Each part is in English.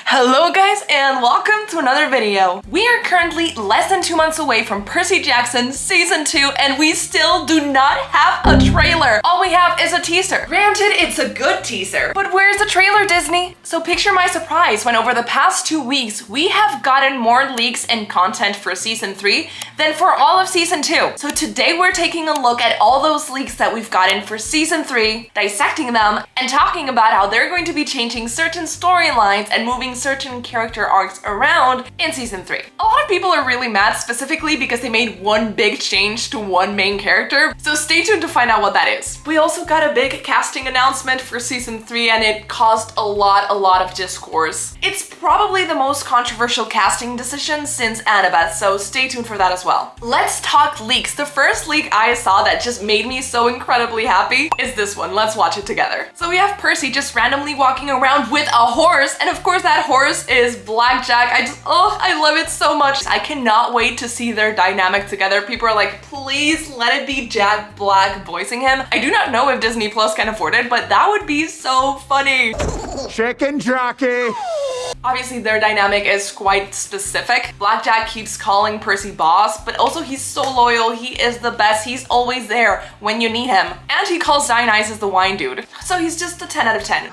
Hello guys and welcome to another video. We are currently less than 2 months away from Percy Jackson Season 2 and we still do not have a trailer. All we have is a teaser. Granted, it's a good teaser, but where's the trailer, Disney? So picture my surprise when over the past 2 weeks, we have gotten more leaks and content for Season 3 than for all of Season 2. So today we're taking a look at all those leaks that we've gotten for Season 3, dissecting them, and talking about how they're going to be changing certain storylines and moving certain character arcs around in Season 3. A lot of people are really mad specifically because they made one big change to one main character, so stay tuned to find out what that is. We also got a big casting announcement for Season 3 and it caused a lot of discourse. It's probably the most controversial casting decision since Annabeth, so stay tuned for that as well. Let's talk leaks. The first leak I saw that just made me so incredibly happy is this one. Let's watch it together. So we have Percy just randomly walking around with a horse, and of course that horse is Blackjack. I love it so much. I cannot wait to see their dynamic together. People are like, please let it be Jack Black voicing him. I do not know if Disney Plus can afford it, but that would be so funny. Chicken jockey! Obviously their dynamic is quite specific. Blackjack keeps calling Percy boss, but also he's so loyal. He is the best. He's always there when you need him. And he calls Dionysus the wine dude. So he's just a 10 out of 10.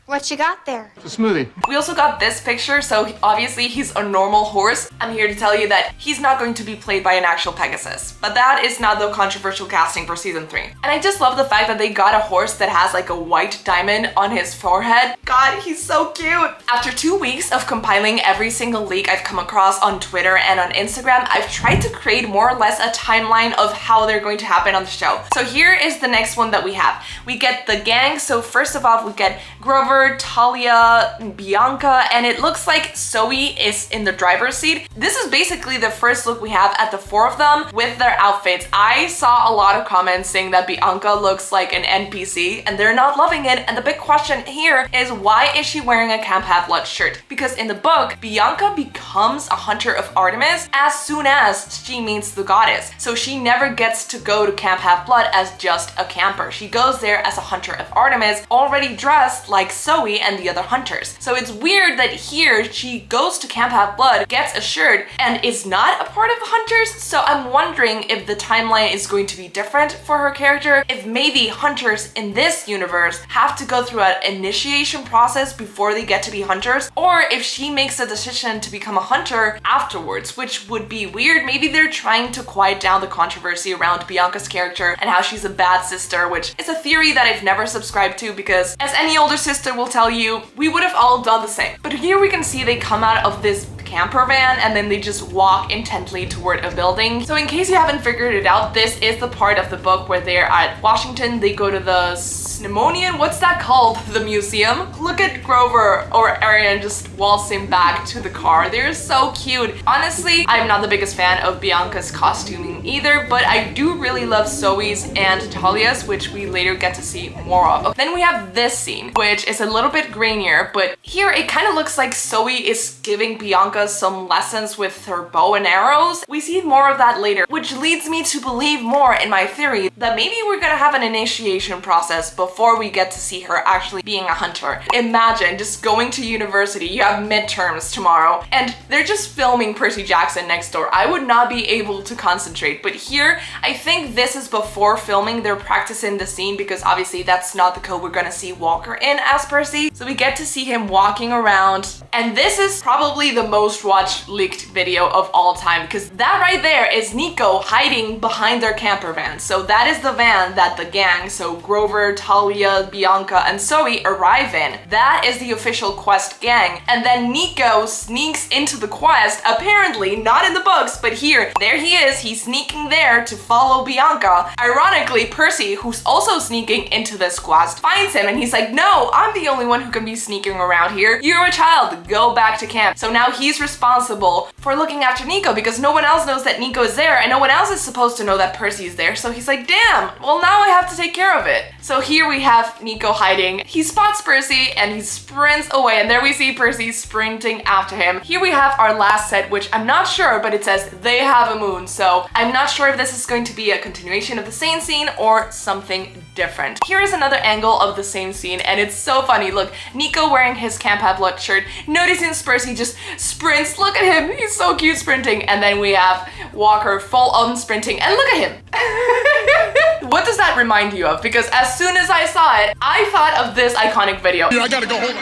What you got there? It's a smoothie. We also got this picture, so obviously he's a normal horse. I'm here to tell you that he's not going to be played by an actual Pegasus. But that is not the controversial casting for Season 3. And I just love the fact that they got a horse that has like a white diamond on his forehead. God, he's so cute! After 2 weeks of compiling every single leak I've come across on Twitter and on Instagram, I've tried to create more or less a timeline of how they're going to happen on the show. So here is the next one that we have. We get the gang, so first of all, we get Grover, Talia, Bianca, and it looks like Zoe is in the driver's seat. This is basically the first look we have at the 4 of them with their outfits. I saw a lot of comments saying that Bianca looks like an NPC and they're not loving it, and the big question here is why is she wearing a Camp Half-Blood shirt? Because in the book, Bianca becomes a hunter of Artemis as soon as she meets the goddess. So she never gets to go to Camp Half-Blood as just a camper. She goes there as a hunter of Artemis, already dressed like Zoe and the other hunters. So it's weird that here she goes to Camp Half-Blood, gets a shirt, and is not a part of the hunters. So I'm wondering if the timeline is going to be different for her character, if maybe hunters in this universe have to go through an initiation process before they get to be hunters, or if she makes a decision to become a hunter afterwards, which would be weird. Maybe they're trying to quiet down the controversy around Bianca's character and how she's a bad sister, which is a theory that I've never subscribed to because, as any older sister will tell you, we would have all done the same. But here we can see they come out of this camper van and then they just walk intently toward a building. So in case you haven't figured it out, this is the part of the book where they're at Washington. They go to the Smithsonian, what's that called? The museum? Look at Grover or Arian just waltzing back to the car. They're so cute. Honestly, I'm not the biggest fan of Bianca's costuming either, but I do really love Zoe's and Talia's, which we later get to see more of. Then we have this scene, which is a little bit grainier, but here it kind of looks like Zoe is giving Bianca some lessons with her bow and arrows. We see more of that later, which leads me to believe more in my theory that maybe we're gonna have an initiation process before we get to see her actually being a hunter. Imagine just going to university, you have midterms tomorrow, and they're just filming Percy Jackson next door. I would not be able to concentrate, but here, I think this is before filming. They're practicing the scene because obviously that's not the code we're gonna see Walker in as Percy. So we get to see him walking around, and this is probably the most watched leaked video of all time because that right there is Nico hiding behind their camper van. So that is the van that the gang, so Grover, Talia, Bianca, and Zoe arrive in. That is the official quest gang. And then Nico sneaks into the quest, apparently not in the books, but here, there he is. He's sneaking there to follow Bianca. Ironically, Percy, who's also sneaking into this quest, finds him and he's like, no, I'm the only one who can be sneaking around here. You're a child, go back to camp. So now he's responsible for looking after Nico because no one else knows that Nico is there and no one else is supposed to know that Percy is there. So he's like, damn, well now I have to take care of it. So here we have Nico hiding. He spots Percy and he sprints away, and there we see Percy sprinting after him. Here we have our last set, which I'm not sure, but it says they have a moon. So I'm not sure if this is going to be a continuation of the same scene or something different. Here is another angle of the same scene, and it's so funny. Look, Nico wearing his Camp Have Blood shirt, noticing Percy just sprints. Look at him, he's so cute sprinting. And then we have Walker full on sprinting, and look at him. What does that remind you of? Because as soon as I saw it, I thought of this iconic video. I gotta go home.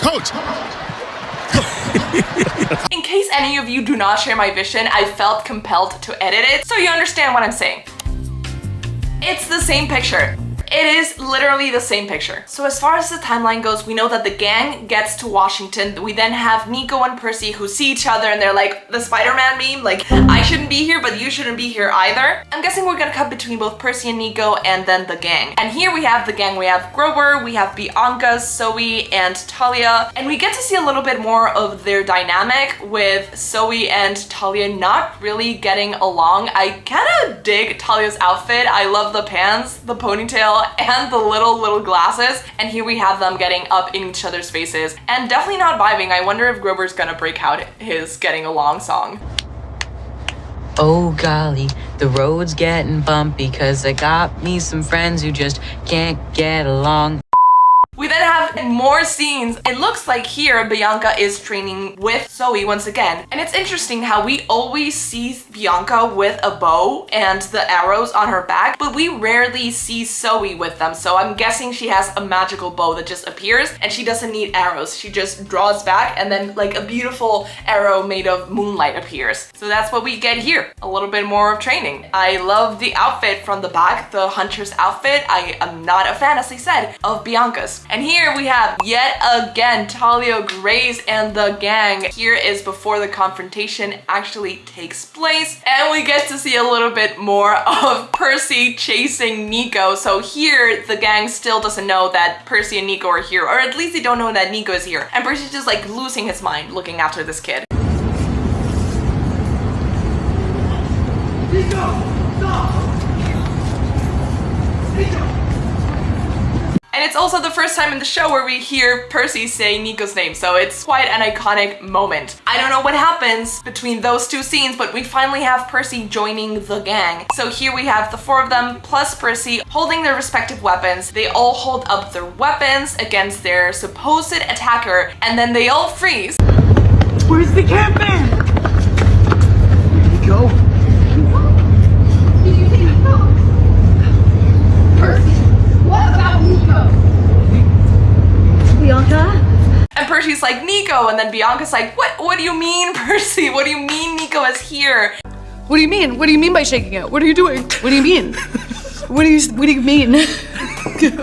Coach. In case any of you do not share my vision, I felt compelled to edit it so you understand what I'm saying. It's the same picture. It is literally the same picture. So as far as the timeline goes, we know that the gang gets to Washington. We then have Nico and Percy who see each other and they're like the Spider-Man meme, like, I shouldn't be here, but you shouldn't be here either. I'm guessing we're gonna cut between both Percy and Nico and then the gang. And here we have the gang. We have Grover, we have Bianca, Zoe, and Talia. And we get to see a little bit more of their dynamic with Zoe and Talia not really getting along. I kind of dig Talia's outfit. I love the pants, the ponytail, and the little glasses. And here we have them getting up in each other's faces and definitely not vibing. I wonder if Grover's gonna break out his getting along song. Oh golly, the road's getting bumpy cause I got me some friends who just can't get along. We then have more scenes. It looks like here Bianca is training with Zoe once again. And it's interesting how we always see Bianca with a bow and the arrows on her back, but we rarely see Zoe with them. So I'm guessing she has a magical bow that just appears and she doesn't need arrows. She just draws back and then like a beautiful arrow made of moonlight appears. So that's what we get here. A little bit more of training. I love the outfit from the back, the hunter's outfit. I am not a fan, as I said, of Bianca's. And here we have yet again Talia, Grace, and the gang. Here is before the confrontation actually takes place, and we get to see a little bit more of Percy chasing Nico. So here the gang still doesn't know that Percy and Nico are here, or at least they don't know that Nico is here. And Percy's just like losing his mind looking after this kid. Nico! Stop! Nico! And it's also the first time in the show where we hear Percy say Nico's name, so it's quite an iconic moment. I don't know what happens between those two scenes, but we finally have Percy joining the gang. So here we have the four of them plus Percy holding their respective weapons. They all hold up their weapons against their supposed attacker, and then they all freeze. Where's the campman? Nico? Did you see Nico? Percy, what about Nico? Bianca? And Percy's like, Nico, and then Bianca's like, what do you mean, Percy? What do you mean Nico is here? What do you mean? What do you mean by shaking it? What are you doing? What do you mean? What do you mean?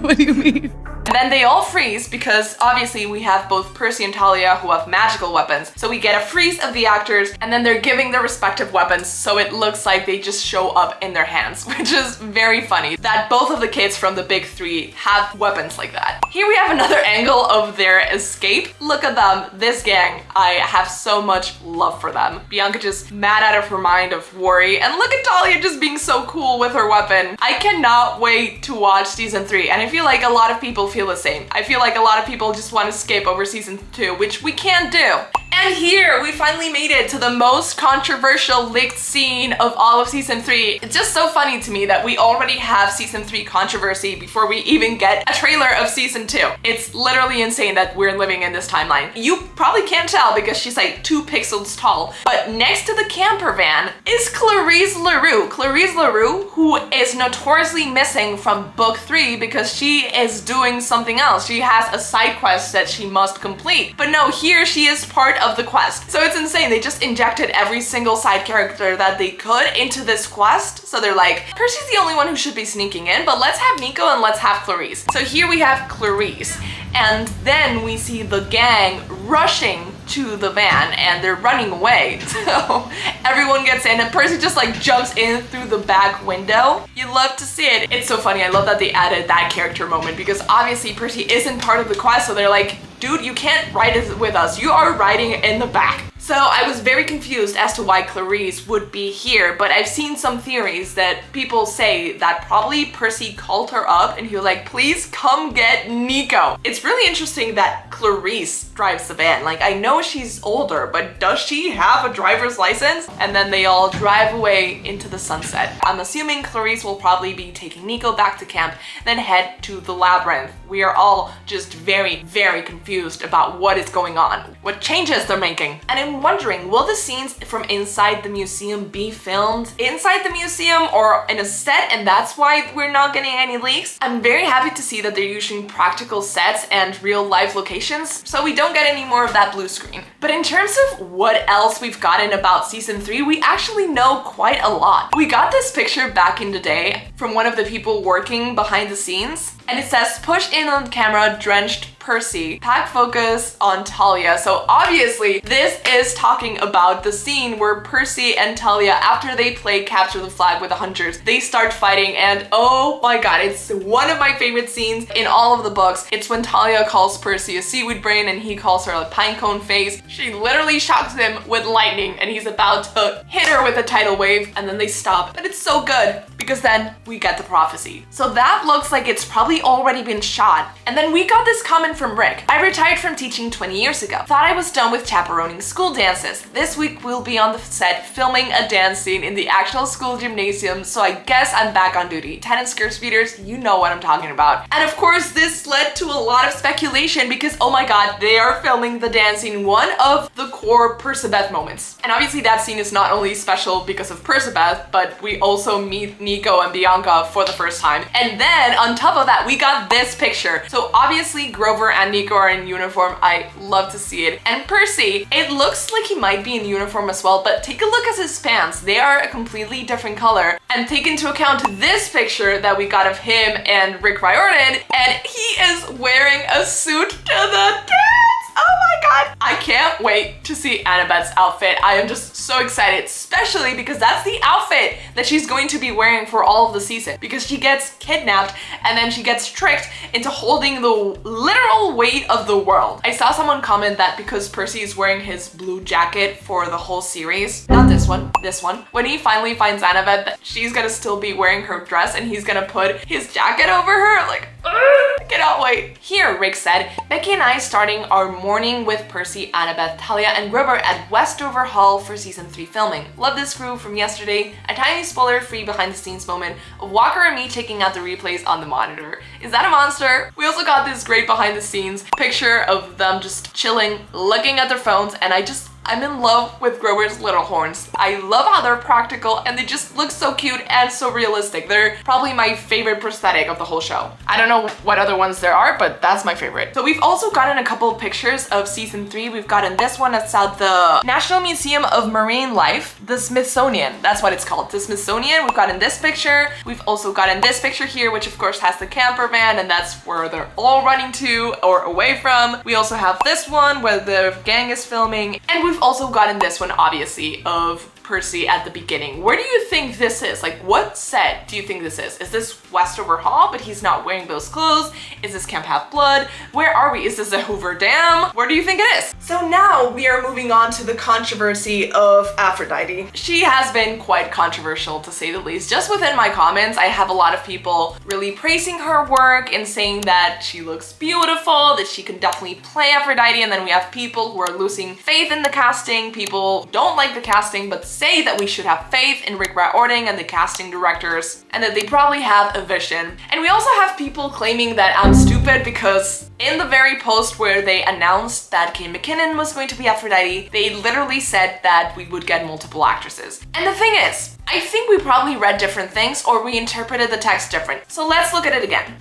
What do you mean? And then they all freeze because obviously we have both Percy and Talia who have magical weapons. So we get a freeze of the actors and then they're giving their respective weapons, so it looks like they just show up in their hands, which is very funny that both of the kids from the big three have weapons like that. Here we have another angle of their escape. Look at them, this gang. I have so much love for them. Bianca just mad out of her mind of worry, and look at Talia just being so cool with her weapon. I cannot wait to watch season 3, and I feel like a lot of people feel the same. I feel like a lot of people just want to skip over season 2, which we can't do. And here we finally made it to the most controversial leaked scene of all of season 3. It's just so funny to me that we already have season 3 controversy before we even get a trailer of season 2. It's literally insane that we're living in this timeline. You probably can't tell because she's like 2 pixels tall, but next to the camper van is Clarice LaRue. Clarice LaRue, who is notoriously missing from book 3 because she is doing something else. She has a side quest that she must complete. But no, here she is part of the quest. So it's insane. They just injected every single side character that they could into this quest. So they're like, Percy's the only one who should be sneaking in, but let's have Nico and let's have Clarice. So here we have Clarice. And then we see the gang rushing to the van and they're running away. So everyone gets in and Percy just like jumps in through the back window. You love to see it. It's so funny. I love that they added that character moment because obviously Percy isn't part of the quest. So they're like, dude, you can't ride with us. You are riding in the back. So I was very confused as to why Clarice would be here, but I've seen some theories that people say that probably Percy called her up and he was like, please come get Nico. It's really interesting that Clarice drives the van. Like, I know she's older, but does she have a driver's license? And then they all drive away into the sunset. I'm assuming Clarice will probably be taking Nico back to camp, then head to the labyrinth. We are all just very, very confused about what is going on, what changes they're making. And I'm wondering, will the scenes from inside the museum be filmed inside the museum or in a set, and that's why we're not getting any leaks? I'm very happy to see that they're using practical sets and real life locations, so we don't get any more of that blue screen. But in terms of what else we've gotten about season 3, we actually know quite a lot. We got this picture back in the day from one of the people working behind the scenes, and it says, push in on camera, drenched Percy, pack focus on Talia. So obviously this is talking about the scene where Percy and Talia, after they play capture the flag with the hunters, they start fighting, and oh my god, it's one of my favorite scenes in all of the books. It's when Talia calls Percy a seaweed brain and he calls her a pinecone face. She literally shocks him with lightning and he's about to hit her with a tidal wave, and then they stop. But it's so good because then we get the prophecy. So that looks like it's probably already been shot. And then we got this comment from Rick. I retired from teaching 20 years ago. Thought I was done with chaperoning school dances. This week we'll be on the set filming a dance scene in the actual school gymnasium, so I guess I'm back on duty. Tennis skirt speeders, you know what I'm talking about. And of course this led to a lot of speculation because oh my god, they are filming the dance scene, one of the core Percabeth moments. And obviously that scene is not only special because of Percabeth, but we also meet Nico and Bianca for the first time. And then on top of that, we got this picture. So obviously Grover and Nico are in uniform. I love to see it. And Percy, it looks like he might be in uniform as well, but take a look at his pants. They are a completely different color. And take into account this picture that we got of him and Rick Riordan, and he is wearing a suit to the dance. Oh my god! I can't wait to see Annabeth's outfit. I am just so excited, especially because that's the outfit that she's going to be wearing for all of the season, because she gets kidnapped and then she gets tricked into holding the literal weight of the world. I saw someone comment that because Percy is wearing his blue jacket for the whole series, not this one, when he finally finds Annabeth, that she's gonna still be wearing her dress and he's gonna put his jacket over her. Like, I cannot wait. Here, Rick said, Becky and I starting our morning with Percy, Annabeth, Talia, and Grover at Westover Hall for season 3 filming. Love this crew from yesterday. A tiny spoiler-free behind-the-scenes moment of Walker and me checking out the replays on the monitor. Is that a monster? We also got this great behind-the-scenes picture of them just chilling, looking at their phones, and I'm in love with Grover's little horns. I love how they're practical and they just look so cute and so realistic. They're probably my favorite prosthetic of the whole show. I don't know what other ones there are, but that's my favorite. So we've also gotten a couple of pictures of season 3. We've gotten this one that's at the National Museum of Marine Life, the Smithsonian. That's what it's called, the Smithsonian. We've gotten this picture. We've also gotten this picture here, which of course has the camper van, and that's where they're all running to or away from. We also have this one where the gang is filming, and we've also gotten this one, obviously, of Percy at the beginning. Where do you think this is? Like, what set do you think this is? Is this Westover Hall, but he's not wearing those clothes? Is this Camp Half-Blood? Where are we? Is this a Hoover Dam? Where do you think it is? So now we are moving on to the controversy of Aphrodite. She has been quite controversial, to say the least. Just within my comments, I have a lot of people really praising her work and saying that she looks beautiful, that she can definitely play Aphrodite, and then we have people who are losing faith in the casting. People don't like the casting, but say that we should have faith in Rick Riordan and the casting directors, and that they probably have a vision. And we also have people claiming that I'm stupid because in the very post where they announced that Kate McKinnon was going to be Aphrodite, they literally said that we would get multiple actresses. And the thing is, I think we probably read different things or we interpreted the text different. So let's look at it again.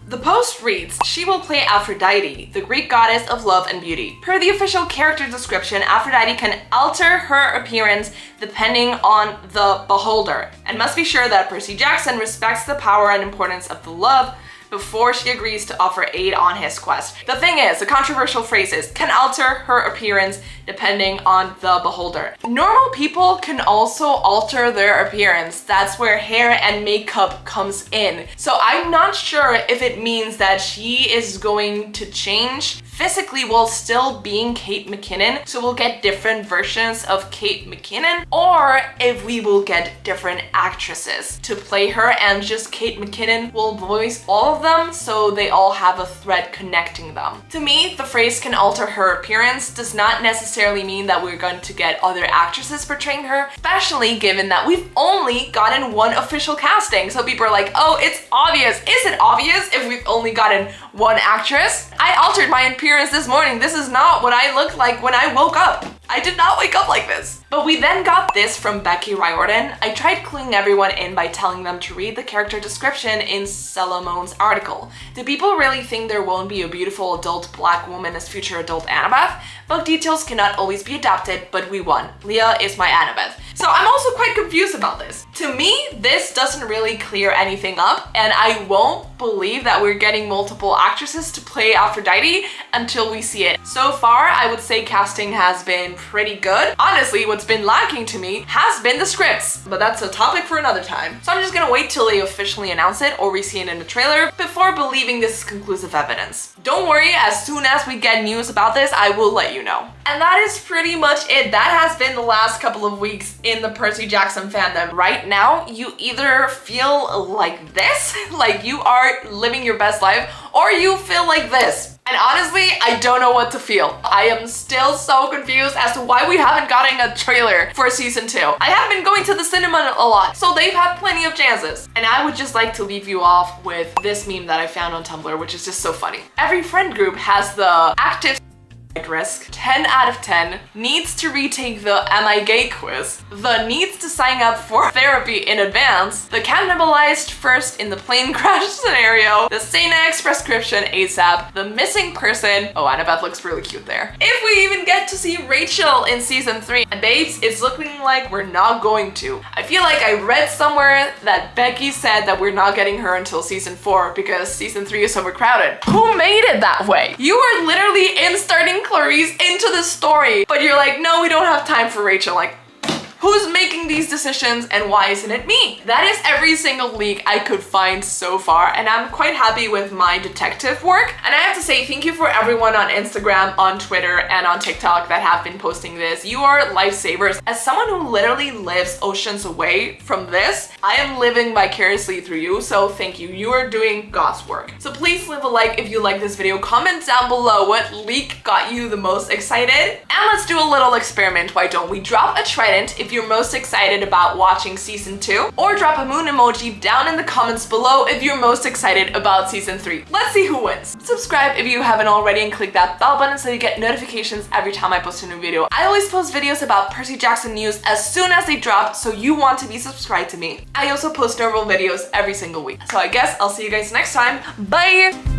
The post reads, she will play Aphrodite, the Greek goddess of love and beauty. Per the official character description, Aphrodite can alter her appearance depending on the beholder, and must be sure that Percy Jackson respects the power and importance of the love before she agrees to offer aid on his quest. The thing is, the controversial phrase is, can alter her appearance depending on the beholder. Normal people can also alter their appearance. That's where hair and makeup comes in. So I'm not sure if it means that she is going to change physically while still being Kate McKinnon, so we'll get different versions of Kate McKinnon, or if we will get different actresses to play her and just Kate McKinnon will voice all of them so they all have a thread connecting them. To me, the phrase can alter her appearance does not necessarily mean that we're going to get other actresses portraying her, especially given that we've only gotten one official casting. So people are like, oh, it's obvious. Is it obvious if we've only gotten one actress? I altered my appearance this morning. This is not what I looked like when I woke up. I did not wake up like this. But we then got this from Becky Riordan. I tried cluing everyone in by telling them to read the character description in Salomon's article. Do people really think there won't be a beautiful adult black woman as future adult Annabeth? Book details cannot always be adapted, but we won. Leah is my Annabeth. So I'm also quite confused about this. To me, this doesn't really clear anything up, and I won't believe that we're getting multiple actresses to play Aphrodite until we see it. So far, I would say casting has been pretty good. Honestly, what's been lacking to me has been the scripts, but that's a topic for another time. So I'm just gonna wait till they officially announce it or we see it in the trailer before believing this is conclusive evidence. Don't worry, as soon as we get news about this, I will let you know. And that is pretty much it. That has been the last couple of weeks in the Percy Jackson fandom. Right now, you either feel like this, like you are living your best life, or you feel like this. And honestly, I don't know what to feel. I am still so confused as to why we haven't gotten a trailer for season 2. I have been going to the cinema a lot, so they've had plenty of chances. And I would just like to leave you off with this meme that I found on Tumblr, which is just so funny. Every friend group has the active risk. 10 out of 10 needs to retake the Am I Gay quiz, the needs to sign up for therapy in advance, the cannibalized first in the plane crash scenario, the Xanax prescription ASAP, the missing person. Oh, Annabeth looks really cute there. If we even get to see Rachel in season 3. And babes, it's looking like we're not going to. I feel like I read somewhere that Becky said that we're not getting her until season 4 because season 3 is overcrowded. Who made it that way? You are literally inserting Clarice into the story, but you're like, no, we don't have time for Rachel. Like, who's making these decisions and why isn't it me? That is every single leak I could find so far, and I'm quite happy with my detective work. And I have to say thank you for everyone on Instagram, on Twitter, and on TikTok that have been posting this. You are lifesavers. As someone who literally lives oceans away from this, I am living vicariously through you, so thank you. You are doing God's work. So please leave a like if you like this video. Comment down below what leak got you the most excited. And let's do a little experiment. Why don't we drop a trident if you're most excited about watching season 2, or drop a moon emoji down in the comments below if you're most excited about season 3. Let's see who wins. Subscribe if you haven't already and click that bell button so you get notifications every time I post a new video. I always post videos about Percy Jackson news as soon as they drop, so you want to be subscribed to me. I also post normal videos every single week. So I guess I'll see you guys next time. Bye!